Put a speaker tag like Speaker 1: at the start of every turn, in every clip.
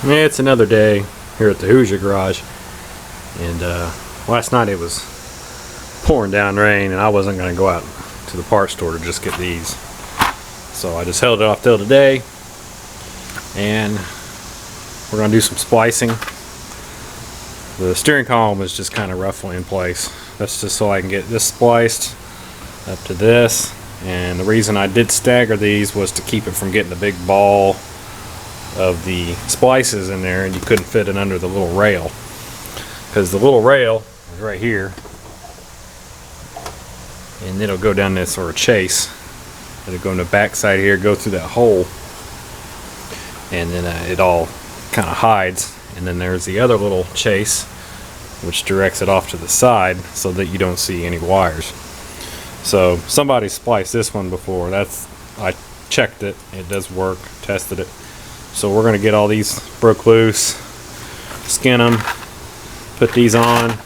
Speaker 1: It's another day here at the Hoosier garage, and last night it was pouring down rain and I wasn't going to go out to the parts store to just get these, so I just held it off till today, and we're going to do some splicing. The steering column is just kind of roughly in place. That's just so I can get this spliced up to this, and the reason I did stagger these was to keep it from getting the big ball of the splices in there and you couldn't fit it under the little rail, because the little rail is right here and it'll go down this sort of chase. It'll go in the back side here, go through that hole, and then it all kind of hides, and then there's the other little chase which directs it off to the side so that you don't see any wires. So somebody spliced this one before. I checked it, it does work, tested it. So we're going to get all these broke loose, skin them, put these on,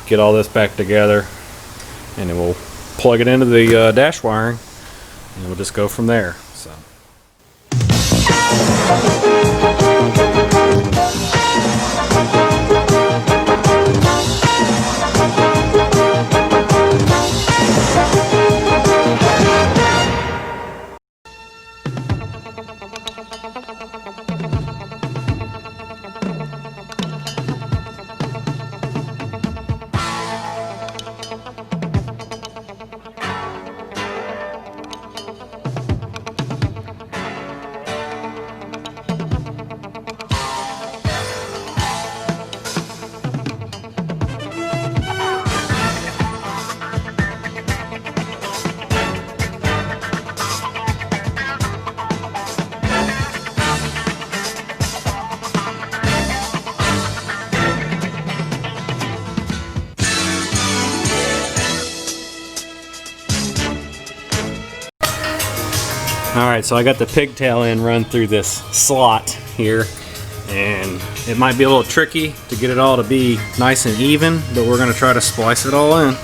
Speaker 1: get all this back together, and then we'll plug it into the dash wiring, and we'll just go from there. So. Alright, so I got the pigtail end run through this slot here, and it might be a little tricky to get it all to be nice and even, but we're going to try to splice it all in.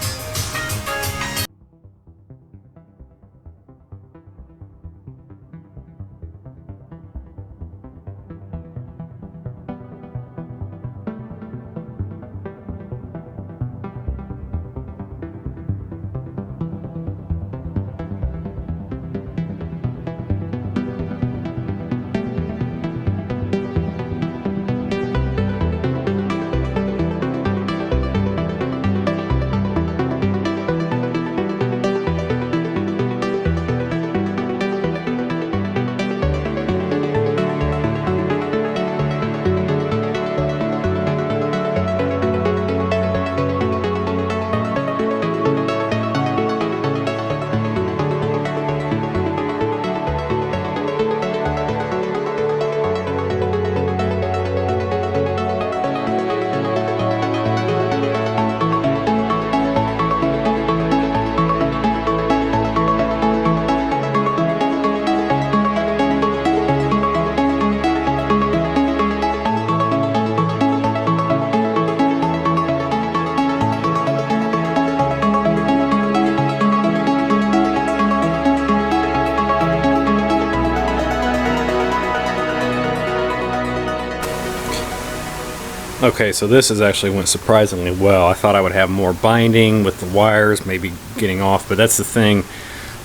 Speaker 1: Okay, so this has actually went surprisingly well. I thought I would have more binding with the wires maybe getting off, but that's the thing,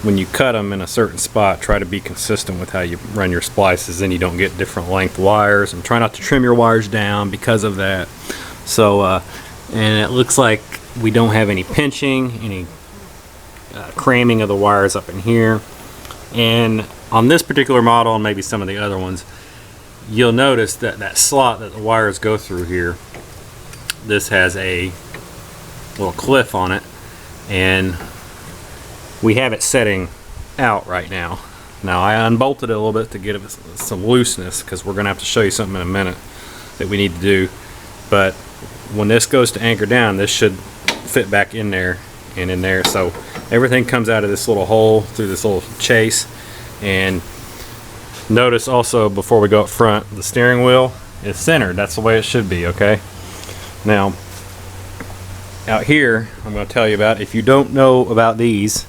Speaker 1: when you cut them in a certain spot, try to be consistent with how you run your splices, then you don't get different length wires, and try not to trim your wires down because of that. So and it looks like we don't have any pinching, any cramming of the wires up in here. And on this particular model, and maybe some of the other ones, you'll notice that that slot that the wires go through here, this has a little cliff on it, and we have it setting out right now. Now I unbolted it a little bit to get some looseness, because we're going to have to show you something in a minute that we need to do. But when this goes to anchor down, this should fit back in there and in there, so everything comes out of this little hole through this little chase. And notice also, before we go up front, the steering wheel is centered. That's the way it should be, okay? Now, out here, I'm going to tell you about, if you don't know about these,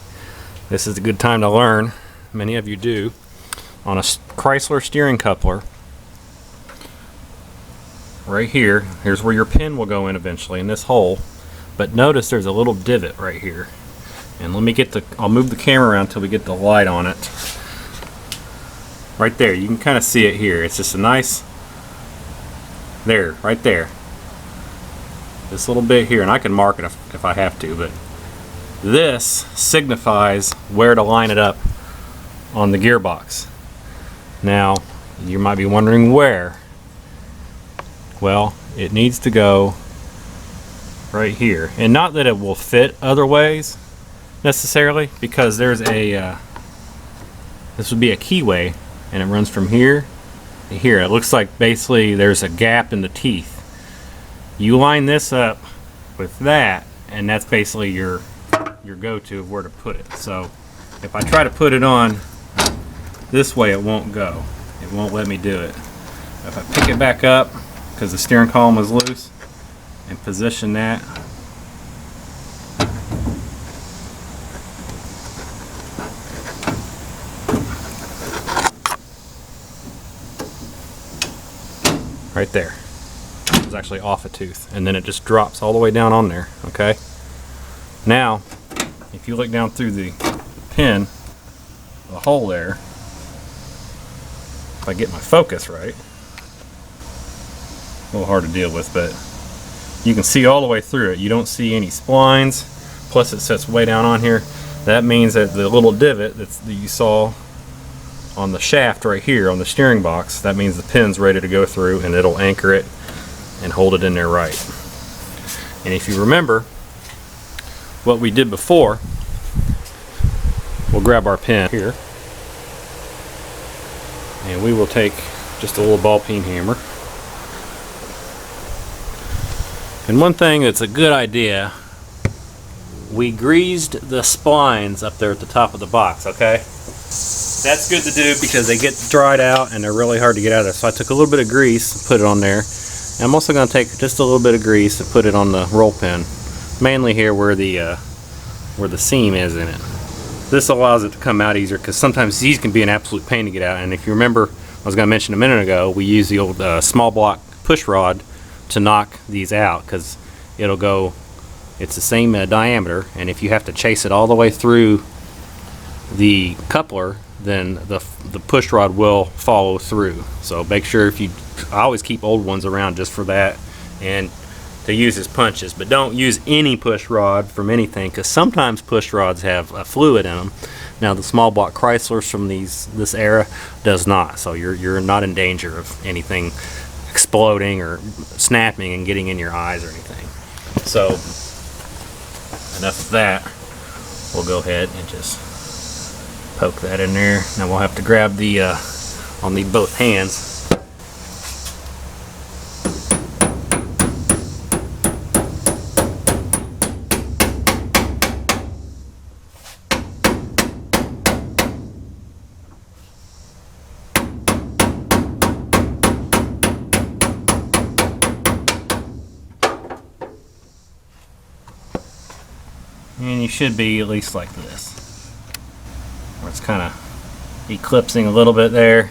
Speaker 1: this is a good time to learn. Many of you do. On a Chrysler steering coupler, right here. Here's where your pin will go in eventually, in this hole. But notice there's a little divot right here. And let me get I'll move the camera around until we get the light on it. Right there, you can kind of see it here. It's just a nice, there, right there. This little bit here, and I can mark it if I have to, but this signifies where to line it up on the gearbox. Now, you might be wondering where. Well, it needs to go right here. And not that it will fit other ways necessarily, because there's a this would be a keyway, and it runs from here to here. It looks like basically there's a gap in the teeth. You line this up with that, and that's basically your go-to of where to put it. So if I try to put it on this way, it won't go. It won't let me do it. If I pick it back up, because the steering column is loose, and position that, right there. It's actually off a tooth, and then it just drops all the way down on there. Okay. Now, if you look down through the pin, the hole there, if I get my focus right, a little hard to deal with, but you can see all the way through it. You don't see any splines, plus it sits way down on here. That means that the little divot that you saw on the shaft right here on the steering box, that means the pin's ready to go through, and it'll anchor it and hold it in there right. And if you remember what we did before, we'll grab our pin here, and we will take just a little ball peen hammer. And one thing that's a good idea, we greased the splines up there at the top of the box, okay? That's good to do because they get dried out and they're really hard to get out of there. So I took a little bit of grease and put it on there. And I'm also going to take just a little bit of grease and put it on the roll pin, mainly here where the seam is in it. This allows it to come out easier, because sometimes these can be an absolute pain to get out. And if you remember, I was going to mention a minute ago, we use the old small block push rod to knock these out, because it'll go, it's the same diameter, and if you have to chase it all the way through the coupler, then the push rod will follow through. So make sure, I always keep old ones around just for that, and to use as punches. But don't use any push rod from anything, because sometimes push rods have a fluid in them. Now the small block Chryslers from this era does not, so you're not in danger of anything exploding or snapping and getting in your eyes or anything. So enough of that. We'll go ahead and just poke that in there. Now we'll have to grab the on the both hands. And you should be at least like this, where it's kind of eclipsing a little bit there,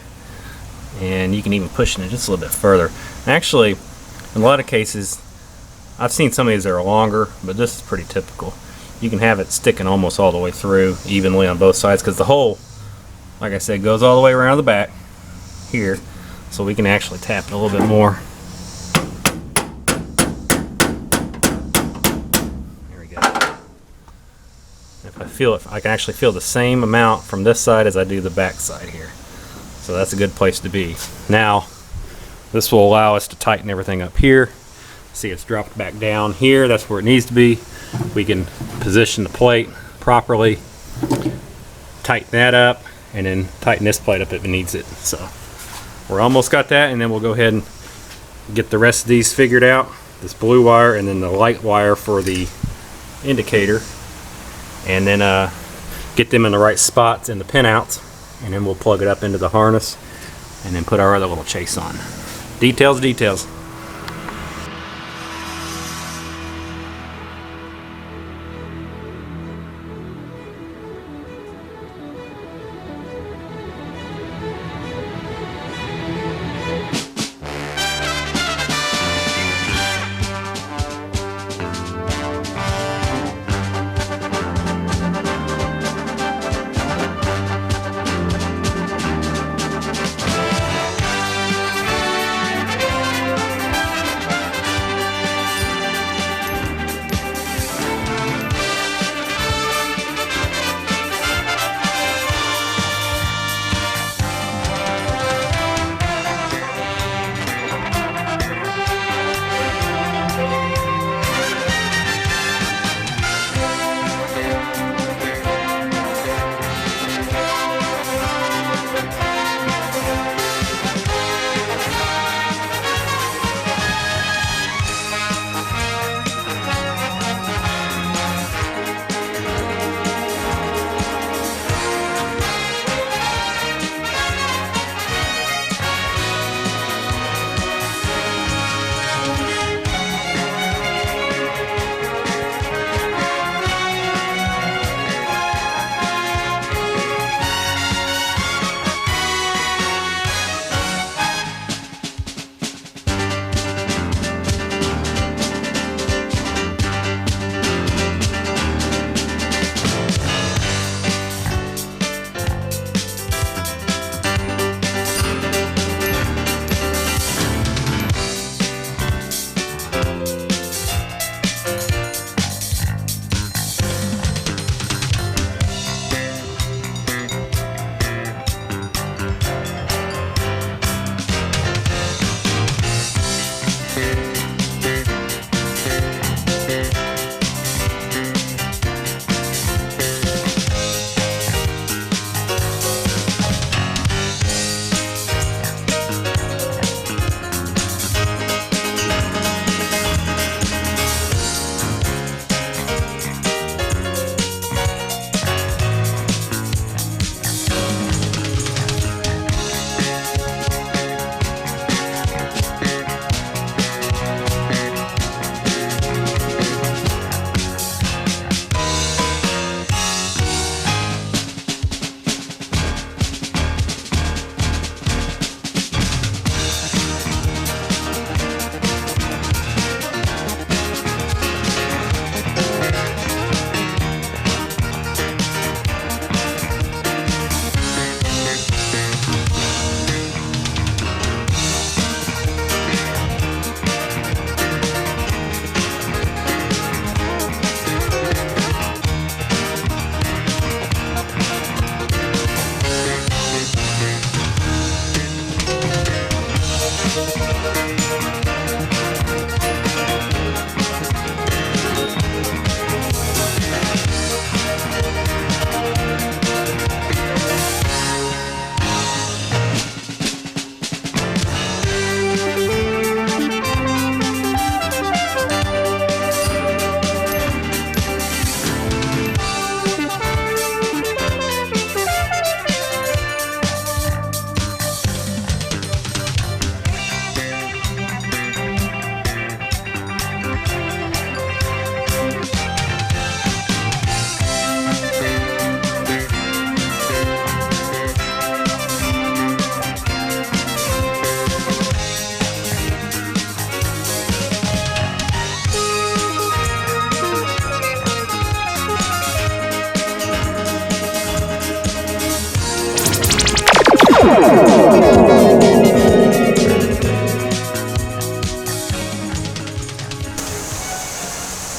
Speaker 1: and you can even push it just a little bit further. Actually, in a lot of cases, I've seen some of these that are longer, but this is pretty typical. You can have it sticking almost all the way through evenly on both sides, because the hole, like I said, goes all the way around the back here, so we can actually tap it a little bit more. I can actually feel the same amount from this side as I do the back side here. So that's a good place to be. Now, this will allow us to tighten everything up here. See, it's dropped back down here. That's where it needs to be. We can position the plate properly, tighten that up, and then tighten this plate up if it needs it. So we're almost got that, and then we'll go ahead and get the rest of these figured out. This blue wire and then the light wire for the indicator. And then get them in the right spots in the pinouts, and then we'll plug it up into the harness and then put our other little chase on. Details, details.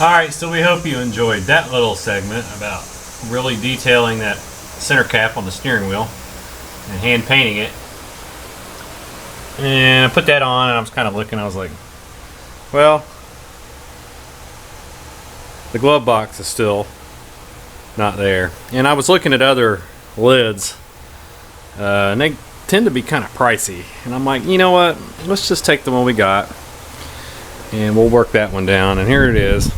Speaker 1: Alright, so we hope you enjoyed that little segment about really detailing that center cap on the steering wheel and hand painting it. And I put that on and I was kind of looking, I was like, well, the glove box is still not there. And I was looking at other lids and they tend to be kind of pricey. And I'm like, you know what, let's just take the one we got and we'll work that one down. And here it is.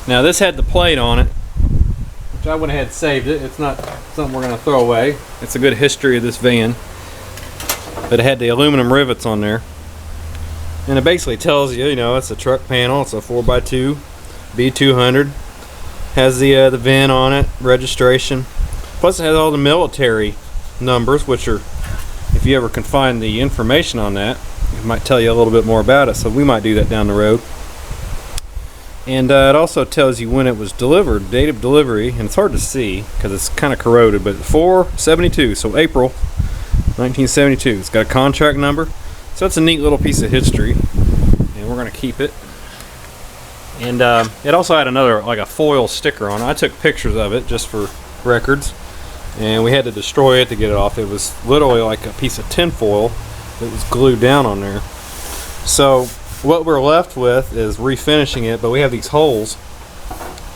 Speaker 1: Now this had the plate on it, which I went ahead and saved it. It's not something we're going to throw away. It's a good history of this van. But it had the aluminum rivets on there. And it basically tells you, you know, it's a truck panel. It's a 4x2 B200. Has the VIN on it, registration. Plus it has all the military numbers, which are, if you ever can find the information on that, it might tell you a little bit more about it. So we might do that down the road. And it also tells you when it was delivered, date of delivery, and it's hard to see because it's kind of corroded, but 4/72, so April 1972. It's got a contract number, so that's a neat little piece of history, and we're going to keep it. And it also had another, like a foil sticker on it. I took pictures of it just for records, and we had to destroy it to get it off. It was literally like a piece of tin foil that was glued down on there. So what we're left with is refinishing it, but we have these holes,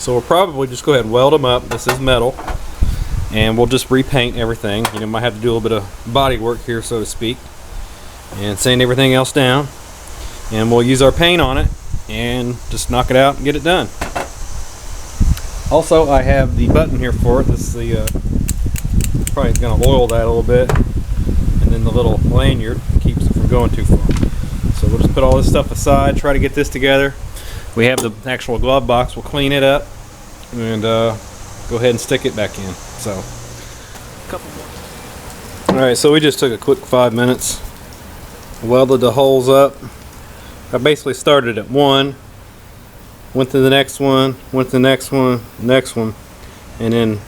Speaker 1: so we'll probably just go ahead and weld them up. This is metal, and we'll just repaint everything. You know, might have to do a little bit of body work here, so to speak, and sand everything else down, and we'll use our paint on it and just knock it out and get it done. Also, I have the button here for it. This is the probably going to oil that a little bit, and then the little lanyard keeps it from going too far. So we'll just put all this stuff aside, try to get this together. We have the actual glove box. We'll clean it up and go ahead and stick it back in. So, all right, so we just took a quick 5 minutes, welded the holes up. I basically started at one, went to the next one, went to the next one, next one, and then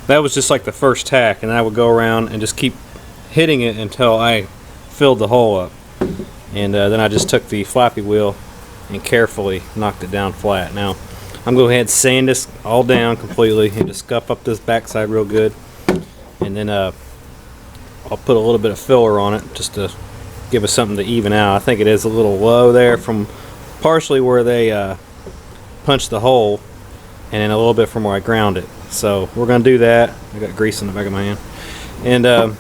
Speaker 1: that was just like the first tack, and I would go around and just keep hitting it until I filled the hole up. And then I just took the flappy wheel and carefully knocked it down flat. Now I'm going to go ahead and sand this all down completely and just scuff up this backside real good, and then I'll put a little bit of filler on it just to give us something to even out. I think it is a little low there from partially where they punched the hole, and then a little bit from where I ground it. So we're going to do that. I got grease in the back of my hand, and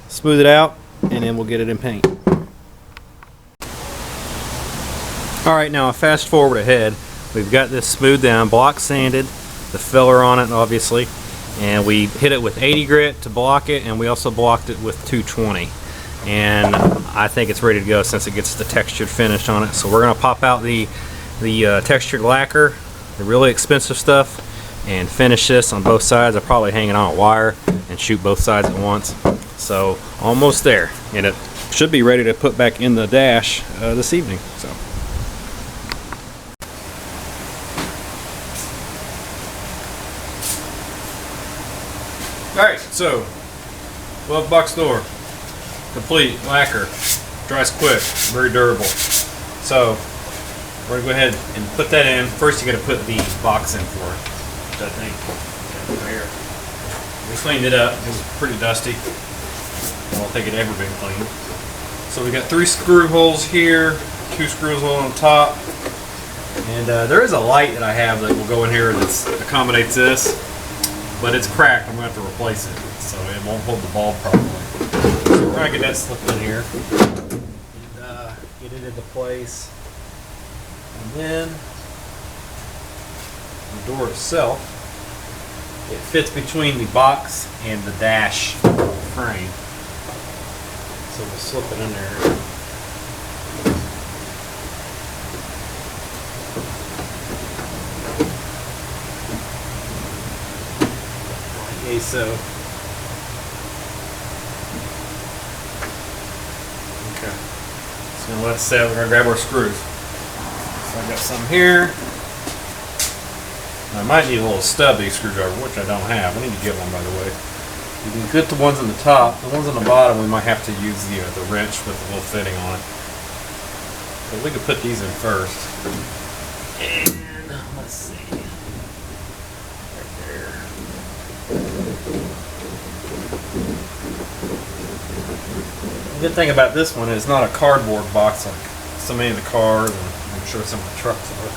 Speaker 1: smooth it out, and then we'll get it in paint. Alright, now fast forward ahead. We've got this smoothed down, block sanded, the filler on it obviously, and we hit it with 80 grit to block it, and we also blocked it with 220. And I think it's ready to go since it gets the textured finish on it. So we're going to pop out the textured lacquer, the really expensive stuff, and finish this on both sides. I'll probably hang it on a wire and shoot both sides at once. So almost there, and it should be ready to put back in the dash this evening. So. Alright, so glove box door, complete, lacquer, dries quick, very durable. So we're going to go ahead and put that in. First you got to put the box in for it. That thing right here. We cleaned it up. It was pretty dusty. I don't think it had ever been cleaned. So we got 3 screw holes here, 2 screw holes on the top, and there is a light that I have that will go in here that accommodates this, but it's cracked. I'm going to have to replace it, so it won't hold the bulb properly. So we're going to get that slipped in here and get it into place. And then the door itself, it fits between the box and the dash frame. So we'll slip it in there. Okay, so. Okay. So let's say we're going to grab our screws. So I got some here. I might need a little stubby screwdriver, which I don't have. I need to get one, by the way. You can get the ones on the top. The ones on the bottom, we might have to use the wrench with a little fitting on it. But we could put these in first. And let's see. Right there. The good thing about this one is it's not a cardboard box like so many of the cars, and I'm sure some of the trucks are.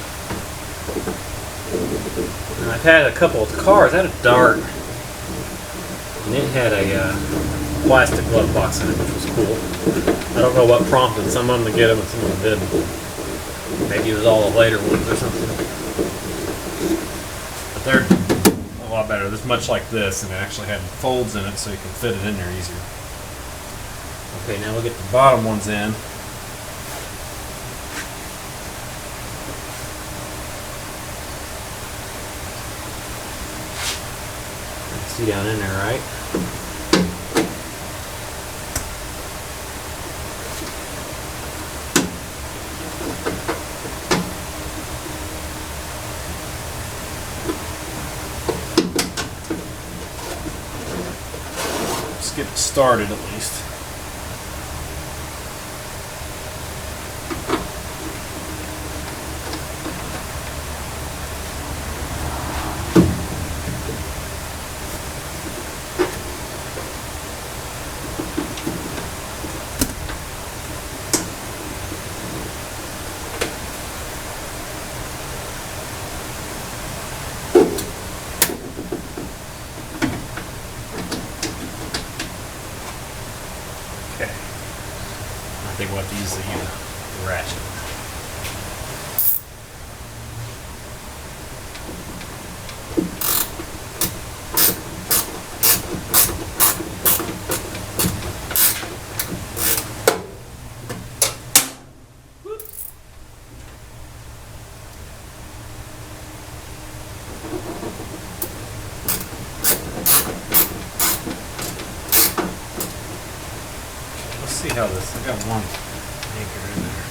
Speaker 1: And I've had a couple of cars. I had a Dart. And it had a plastic glove box in it, which was cool. I don't know what prompted some of them to get them and some of them didn't. Maybe it was all the later ones or something. But they're a lot better. This much like this, and it actually had folds in it so you can fit it in there easier. Okay, now we'll get the bottom ones in. See down in there, right? Let's get it started at least. I think we'll have to use the ratchet. See how this, I got one anchor in there.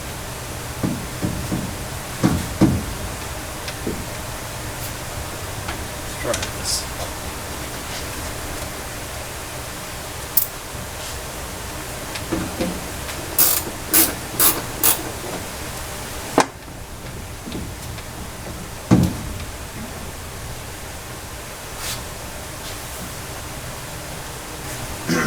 Speaker 1: Let's try this.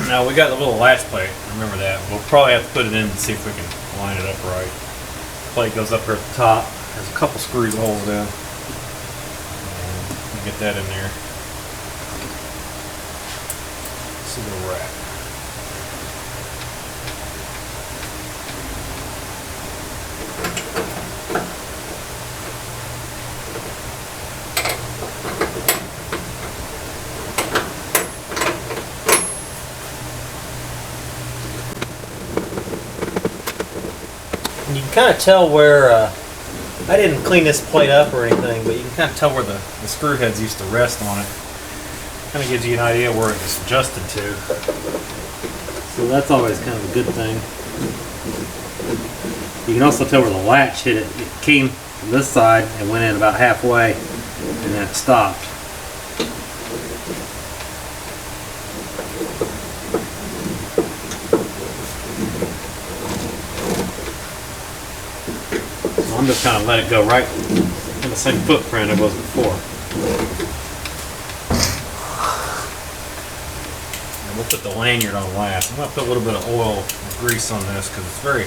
Speaker 1: Now we got the little latch plate, remember that. We'll probably have to put it in and see if we can line it up right. The plate goes up here at the top. There's a couple screw holes down. And get that in there. See the rack. You can kind of tell where, I didn't clean this plate up or anything, but you can kind of tell where the screw heads used to rest on it. Kind of gives you an idea where it was adjusted to. So that's always kind of a good thing. You can also tell where the latch hit it. It came from this side and went in about halfway, and then it stopped. I'm just kind of let it go right in the same footprint it was before. And we'll put the lanyard on last. I'm going to put a little bit of oil or grease on this because it's very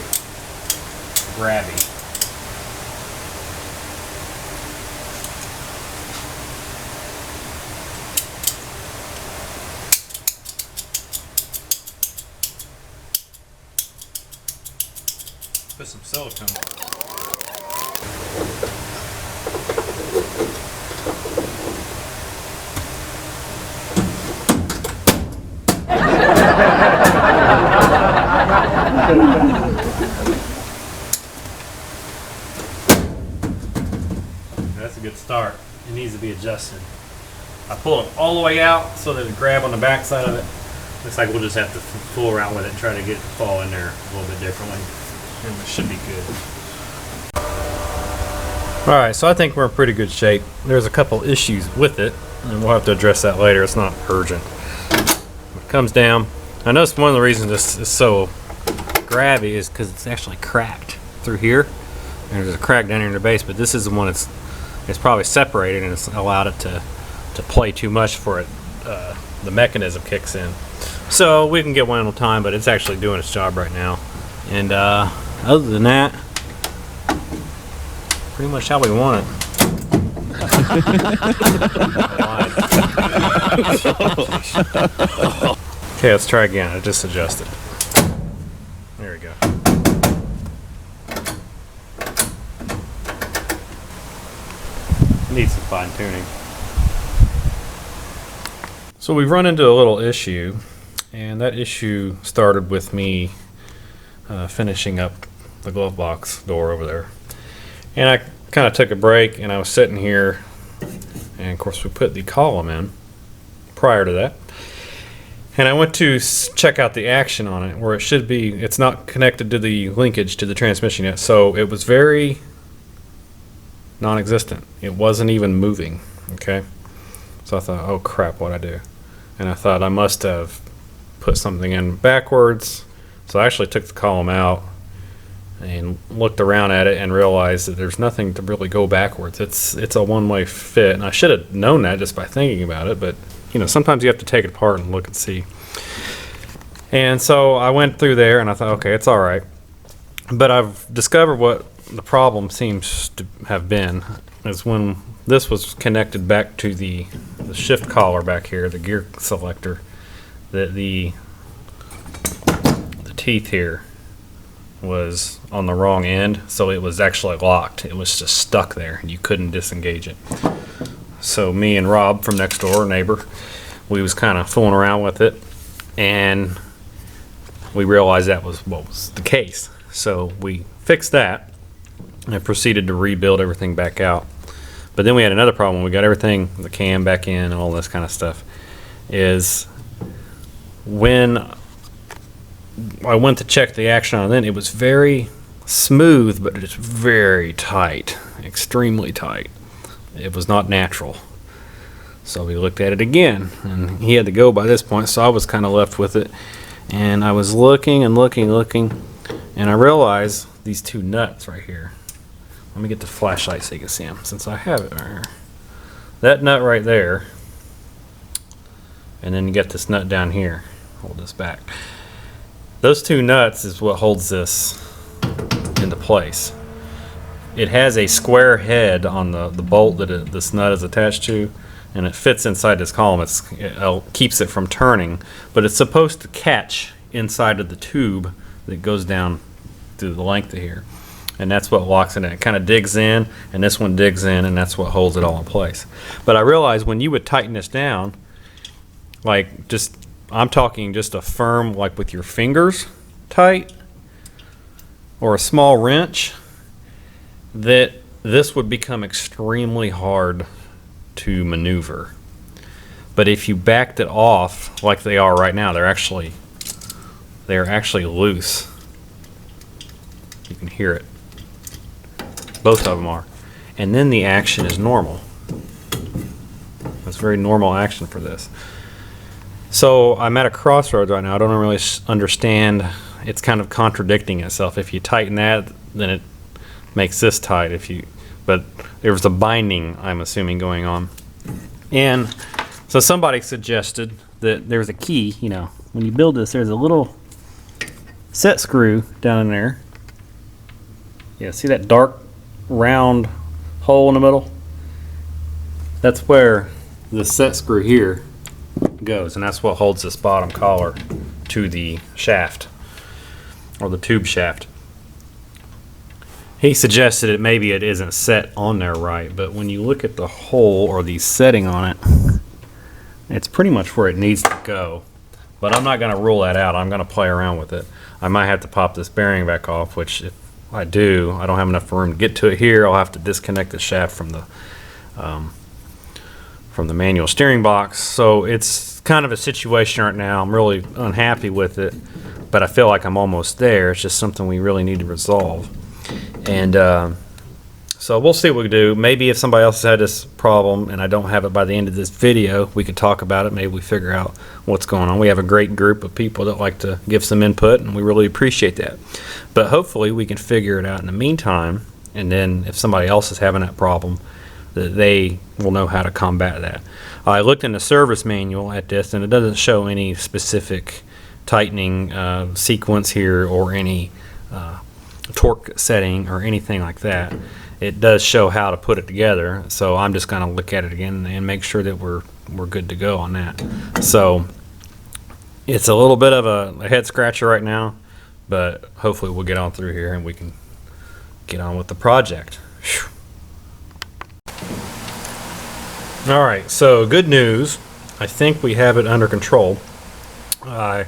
Speaker 1: grabby. Put some silicone. That's a good start. It needs to be adjusted. I pull it all the way out so that it grab on the back side of it. Looks like we'll just have to fool around with it and try to get it to fall in there a little bit differently. And it should be good. Alright, so I think we're in pretty good shape. There's a couple issues with it, and we'll have to address that later. It's not urgent. It comes down. I noticed one of the reasons this is so grabby is because it's actually cracked through here. And there's a crack down here in the base, but this is the one it's probably separated and it's allowed it to play too much for it. The mechanism kicks in. So we can get one at a time, but it's actually doing its job right now. And other than that, pretty much how we want it. Okay, let's try again. I just adjusted. There we go. Needs some fine tuning. So we've run into a little issue, and that issue started with me finishing up the glove box door over there. And I kind of took a break, and I was sitting here, and of course we put the column in prior to that. And I went to check out the action on it, where it should be. It's not connected to the linkage to the transmission yet, so it was very non-existent. It wasn't even moving, okay? So I thought, oh crap, what'd I do? And I thought I must have put something in backwards. So I actually took the column out and looked around at it and realized that there's nothing to really go backwards. It's a one-way fit, and I should have known that just by thinking about it, but you know, sometimes you have to take it apart and look and see. And so I went through there and I thought, okay, it's all right. But I've discovered what the problem seems to have been is when this was connected back to the shift collar back here, the gear selector, that the teeth here was on the wrong end, so it was actually locked. It was just stuck there and you couldn't disengage it. So me and Rob from next door, neighbor, we was kind of fooling around with it, and we realized that was what was the case. So we fixed that and proceeded to rebuild everything back out. But then we had another problem. We got everything, the cam back in and all this kind of stuff, is when I went to check the action on it, then it was very smooth, but it's very tight, extremely tight. It was not natural. So we looked at it again, and he had to go by this point, so I was kind of left with it. And I was looking and looking, and I realized these two nuts right here. Let me get the flashlight so you can see them, since I have it right here. That nut right there, and then you got this nut down here. Hold this back. Those two nuts is what holds this into place. It has a square head on the bolt that this nut is attached to, and it fits inside this column. It keeps it from turning, but it's supposed to catch inside of the tube that goes down through the length of here, and that's what locks it in. It kind of digs in, and this one digs in, and that's what holds it all in place. But I realized when you would tighten this down, like I'm talking just a firm, like with your fingers tight, or a small wrench, that this would become extremely hard to maneuver. But if you backed it off like they are right now, they're actually loose. You can hear it. Both of them are. And then the action is normal. It's very normal action for this. So I'm at a crossroads right now. I don't really understand. It's kind of contradicting itself. If you tighten that, then it makes this tight. But there was a binding, I'm assuming, going on. And so somebody suggested that there's a key,
Speaker 2: when you build this, there's a little set screw down in there. Yeah, see that dark round hole in the middle? That's where the set screw here goes, and that's what holds this bottom collar to the shaft, or the tube shaft. He suggested that maybe it isn't set on there right, but when you look at the hole or the setting on it, it's pretty much where it needs to go. But I'm not going to rule that out. I'm going to play around with it. I might have to pop this bearing back off, which if I do, I don't have enough room to get to it here. I'll have to disconnect the shaft from the manual steering box. So it's kind of a situation right now. I'm really unhappy with it, but I feel like I'm almost there. It's just something we really need to resolve. And so we'll see what we do. Maybe if somebody else has had this problem and I don't have it by the end of this video, we can talk about it. Maybe we figure out what's going on. We have a great group of people that like to give some input, and we really appreciate that. But hopefully we can figure it out in the meantime, and then if somebody else is having that problem, that they will know how to combat that. I looked in the service manual at this, and it doesn't show any specific tightening sequence here or any torque setting or anything like that. It does show how to put it together, so I'm just going to look at it again and make sure that we're good to go on that. So it's a little bit of a head scratcher right now, but hopefully we'll get on through here and we can get on with the project. Whew. All right, so good news. I think we have it under control. I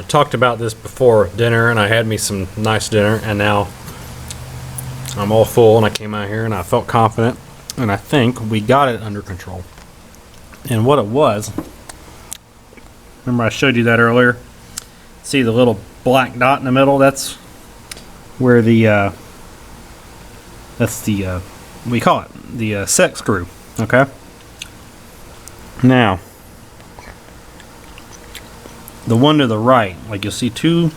Speaker 2: talked about this before dinner, and I had me some nice dinner, and now I'm all full, and I came out here and I felt confident, and I think we got it under control. And what it was, remember I showed you that earlier? See the little black dot in the middle? That's where the we call it the set screw. Okay. Now, the one to the right, like you'll see two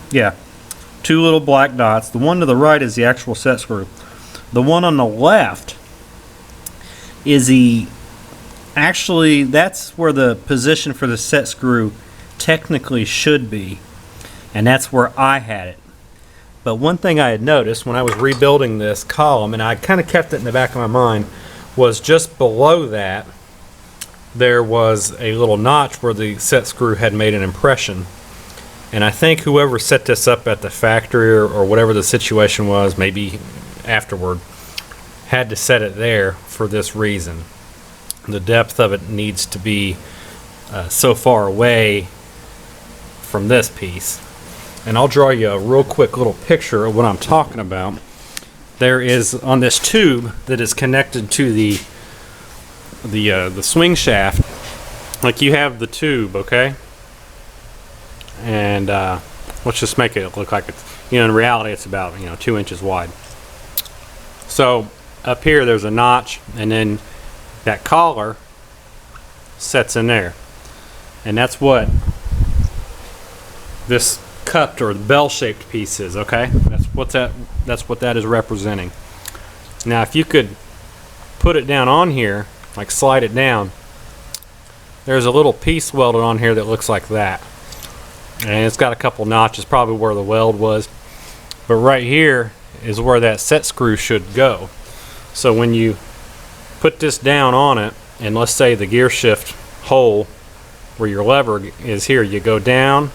Speaker 2: little black dots. The one to the right is the actual set screw. The one on the left is that's where the position for the set screw technically should be, and that's where I had it. But one thing I had noticed when I was rebuilding this column, and I kind of kept it in the back of my mind, was just below that there was a little notch where the set screw had made an impression. And I think whoever set this up at the factory or whatever the situation was, maybe afterward, had to set it there for this reason. The depth of it needs to be so far away from this piece. And I'll draw you a real quick little picture of what I'm talking about. There is, on this tube that is connected to the swing shaft, like you have the tube, okay? And let's just make it look like it's, in reality it's about 2 inches wide. So up here there's a notch, and then that collar sets in there, and that's what this cupped or bell-shaped piece is. Okay, that's what that is representing. Now if you could put it down on here, like slide it down, there's a little piece welded on here that looks like that, and it's got a couple notches, probably where the weld was, but right here is where that set screw should go. So when you put this down on it, and let's say the gear shift hole where your lever is here, you go down,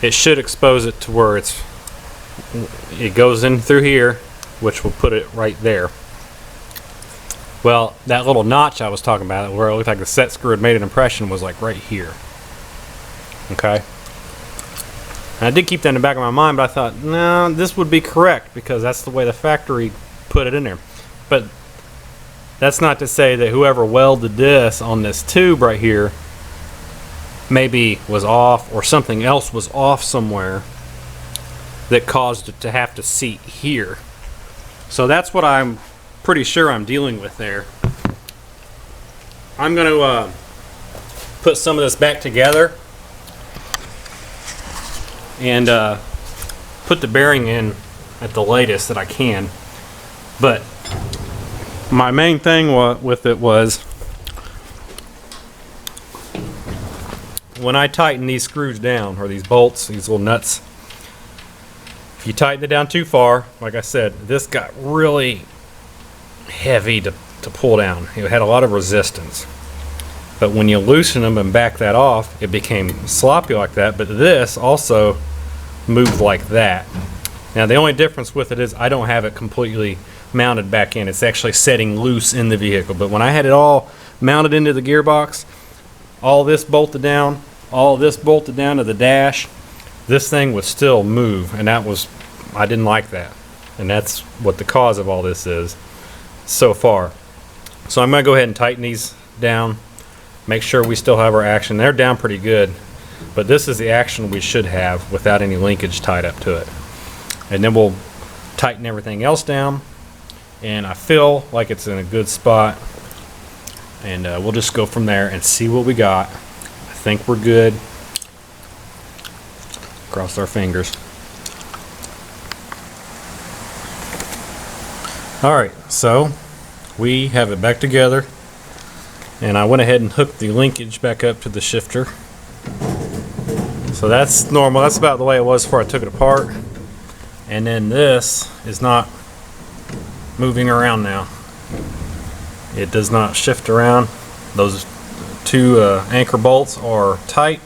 Speaker 2: it should expose it to where it goes in through here, which will put it right there. Well, that little notch I was talking about, where it looked like the set screw had made an impression, was like right here. Okay. And I did keep that in the back of my mind, but I thought, no, this would be correct because that's the way the factory put it in there. But that's not to say that whoever welded this on this tube right here maybe was off, or something else was off somewhere that caused it to have to seat here. So that's what I'm pretty sure I'm dealing with there. I'm going to put some of this back together and put the bearing in at the latest that I can. But my main thing with it was when I tighten these screws down, or these bolts, these little nuts, if you tighten it down too far, like I said, this got really heavy to pull down. It had a lot of resistance. But when you loosen them and back that off, it became sloppy like that. But this also moved like that. Now the only difference with it is I don't have it completely mounted back in. It's actually setting loose in the vehicle. But when I had it all mounted into the gearbox, all this bolted down, all this bolted down to the dash, this thing would still move, and I didn't like that. And that's what the cause of all this is so far. So I'm going to go ahead and tighten these down, make sure we still have our action. They're down pretty good, but this is the action we should have without any linkage tied up to it. And then we'll tighten everything else down, and I feel like it's in a good spot, and we'll just go from there and see what we got. I think we're good. Cross our fingers. Alright, so we have it back together, and I went ahead and hooked the linkage back up to the shifter. So that's normal. That's about the way it was before I took it apart. And then this is not moving around now. It does not shift around. Those two anchor bolts are tight,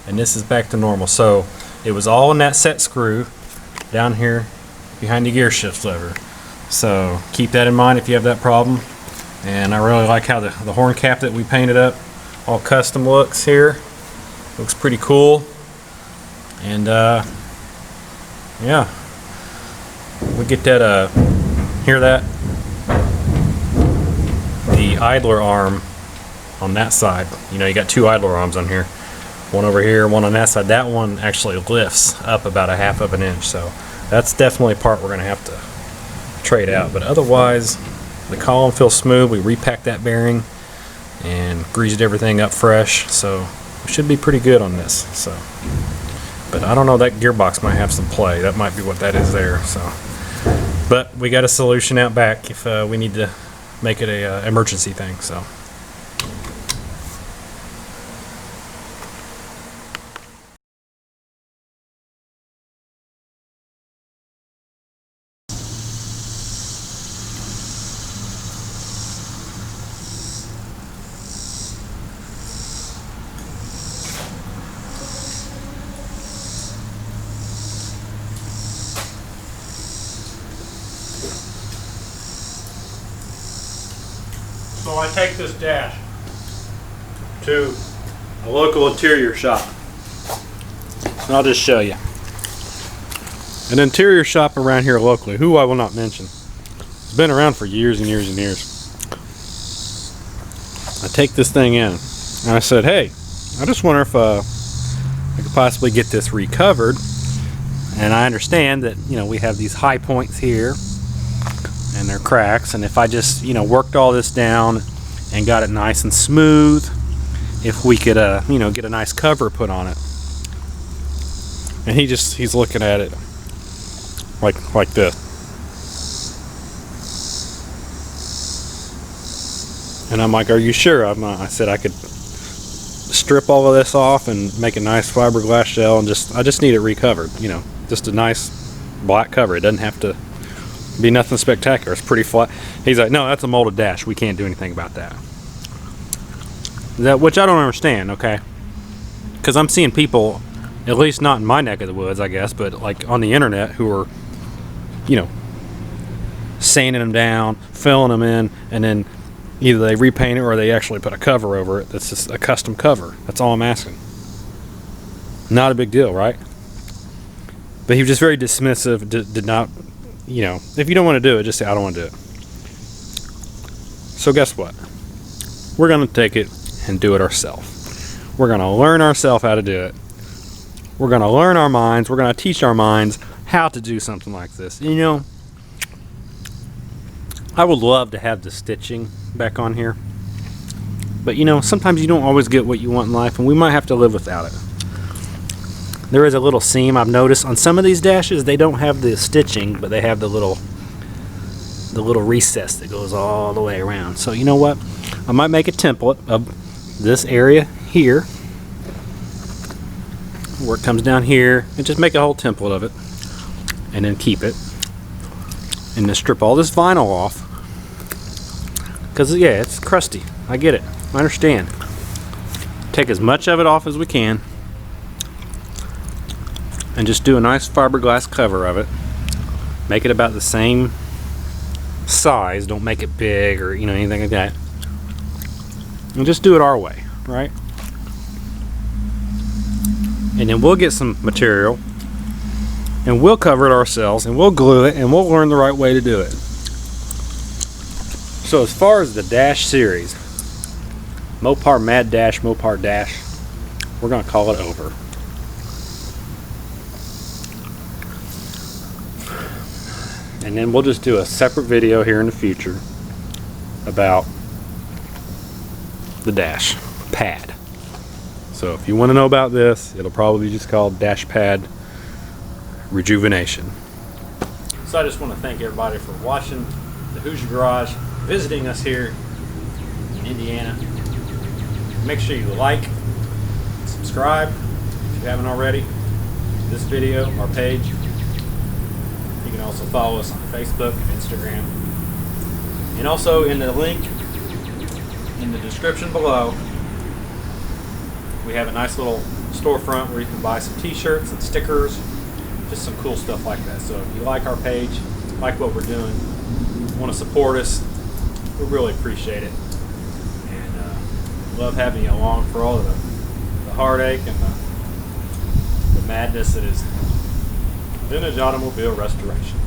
Speaker 2: and this is back to normal. So it was all in that set screw down here behind the gear shift lever. So keep that in mind if you have that problem. And I really like how the horn cap that we painted up all custom looks here. Looks pretty cool. And yeah, we get that hear that? The idler arm on that side. You know, you got two idler arms on here. One over here, one on that side. That one actually lifts up about 1/2 of an inch. So that's definitely a part we're going to have to trade out. But otherwise, the column feels smooth. We repacked that bearing and greased everything up fresh. So we should be pretty good on this. So, but I don't know, that gearbox might have some play. That might be what that is there. So, but we got a solution out back if we need to make it a emergency thing. So. So I take this dash to a local interior shop, and I'll just show you. An interior shop around here locally, who I will not mention. It's been around for years and years and years. I take this thing in, and I said, hey, I just wonder if I could possibly get this recovered. And I understand that, you know, we have these high points here, and they're cracks, and if I just, you know, worked all this down and got it nice and smooth, if we could you know, get a nice cover put on it. And he's looking at it like this, and I'm like, are you sure? I said I could strip all of this off and make a nice fiberglass shell, and I just need it recovered, you know, just a nice black cover. It doesn't have to be nothing spectacular. It's pretty flat. He's like, no, that's a molded dash. We can't do anything about that. Which I don't understand, okay? Because I'm seeing people, at least not in my neck of the woods, I guess, but like on the internet, who are, you know, sanding them down, filling them in, and then either they repaint it or they actually put a cover over it that's just a custom cover. That's all I'm asking. Not a big deal, right? But he was just very dismissive, did not, you know, if you don't want to do it, just say, I don't want to do it. So guess what? We're going to take it and do it ourselves. We're going to learn ourselves how to do it. We're going to learn our minds. We're going to teach our minds how to do something like this. You know, I would love to have the stitching back on here. But, you know, sometimes you don't always get what you want in life, and we might have to live without it. There is a little seam I've noticed on some of these dashes. They don't have the stitching, but they have the little recess that goes all the way around. So you know what? I might make a template of this area here, where it comes down here, and just make a whole template of it, and then keep it, and then strip all this vinyl off, because yeah, it's crusty. I get it. I understand. Take as much of it off as we can, and just do a nice fiberglass cover of it. Make it about the same size. Don't make it big or anything like that. And just do it our way, right? And then we'll get some material and we'll cover it ourselves and we'll glue it and we'll learn the right way to do it. So as far as the Dash series, Mopar Mad Dash, Mopar Dash, we're gonna call it over. And then we'll just do a separate video here in the future about the Dash pad. So if you want to know about this, it'll probably be just called Dash Pad Rejuvenation. So I just want to thank everybody for watching the Hoosier Garage, visiting us here in Indiana. Make sure you like, subscribe if you haven't already to this video, our page. You can also follow us on Facebook and Instagram. And also in the link in the description below, we have a nice little storefront where you can buy some t-shirts and stickers, just some cool stuff like that. So if you like our page, like what we're doing, want to support us, we really appreciate it. And love having you along for all of the heartache and the madness that is vintage automobile restoration.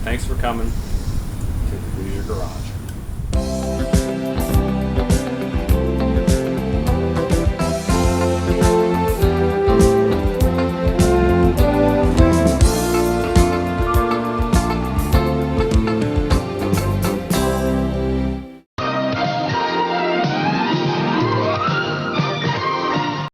Speaker 2: Thanks for coming to the Hoosier Garage.